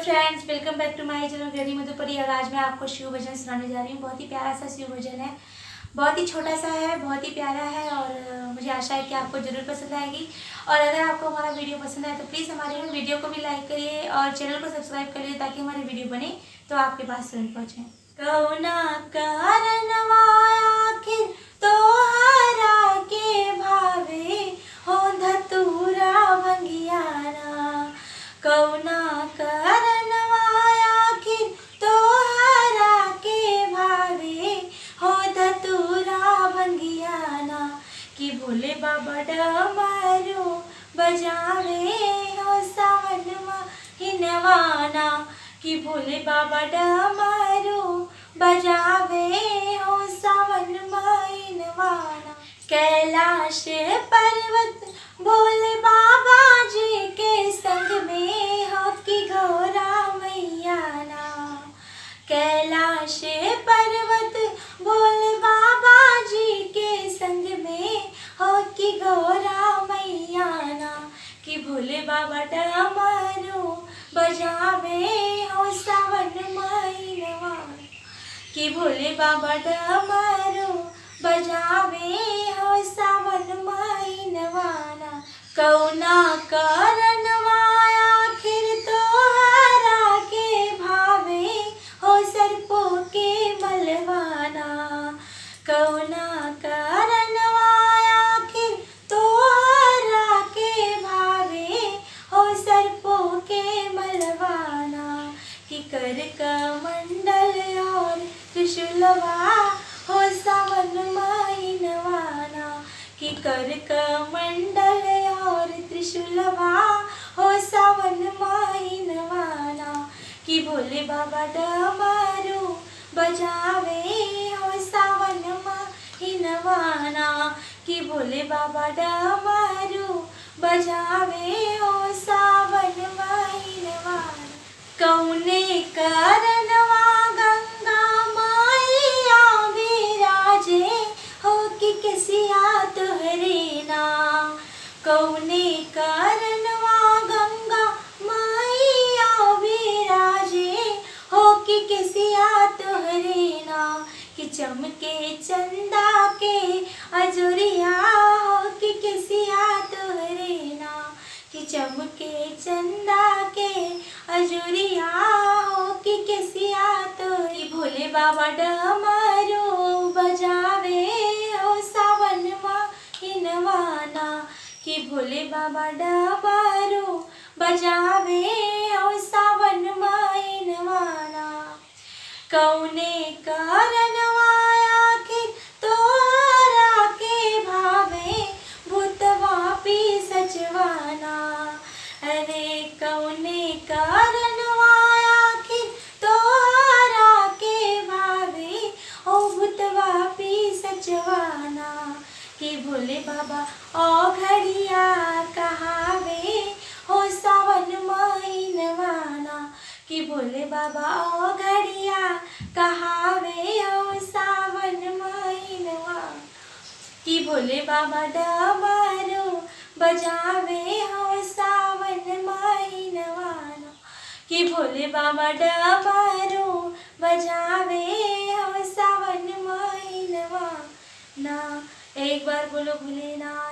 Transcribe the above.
Friends, welcome bank two माय channel गृहिणी मधुपरी। और आज मैं आपको शिव भजन सुनाने जा रही हूँ। बहुत ही प्यारा सा शिव भजन है, बहुत ही छोटा सा है, बहुत ही प्यारा है और मुझे आशा है कि आपको ज़रूर पसंद आएगी। और अगर आपको हमारा वीडियो पसंद आए तो प्लीज़ हमारे वीडियो को भी लाइक करिए और चैनल को सब्सक्राइब करिए ताकि हमारे वीडियो बने तो आपके पास तुरंत पहुँचे। कौना कारणवा आखिर तोहरा के भावे हो धतूरा भंगियाना। कौना कारणवा आखिर तोहरा के भावे हो धतूरा भंगियाना। कि भोले बाबा डमरू बजावे हो सावन महिनवाना। कि भोले बाबा डमरू बजावे हो सावन महिनवाना। कैलाश पर्वत भोले बाबा जी के संग में हो कि घोरा मैयाना। कैलाश पर्वत भोले बाबा जी के संग में हो कि घोरा मैयाना। कि भोले बाबा डमरू बजावे हो सावन महिनवाना। कि भोले बाबा डमरू बजावे हो सावन महिनवाना। कौना कारणवा आखिर तोहरा के भावे हो सर्पों के मलवाना। कौना कारणवा आखिर तोहरा के भावे हो सर्पों के मलवाना। कि कर कमंडल और त्रिशूलवा हो सावन महिनवाना। कि कर कमंडल और त्रिशूलवा हो सावन महिनवाना। कि भोले बाबा डमरू बजावे हो सावन महिनवाना। कि भोले बाबा डमरू बजावे हो सावन महिनवाना। कौने कारणवा गंगा माईया विराजे हो कि किसिया तुहरे ना। कौने कारणवा गंगा माईया विराजे हो कि किसिया तुहरे ना। कि चमके चंदा के अजुरिया हो कि किसिया तुहरे ना। कि चमके चंदा के अजुरिया हो कि किसिया तोरी। भोले बाबा डमरू बजावे हो सावन महिनवाना। कि भोले बाबा डमरू बजावे हो सावन महिनवाना। कौने कारणवा आखिर तोहरा के भावे भूतवा पी सचवाना। अरे कौने कारणवा आखिर तोहरा के भावे ओ भूतवा पी सचवाना। कि भोले बाबा ओ घड़िया कहावे हो सावन महिनवाना। कि भोले बाबा ओ घड़िया कहावे हो सावन महिनवाना। कि भोले बाबा डमरू बजावे हो सावन महिनवाना। कि भोले बाबा डमरू बजावे हो सावन महिनवाना। एक बार बोलो भोलेनाथ।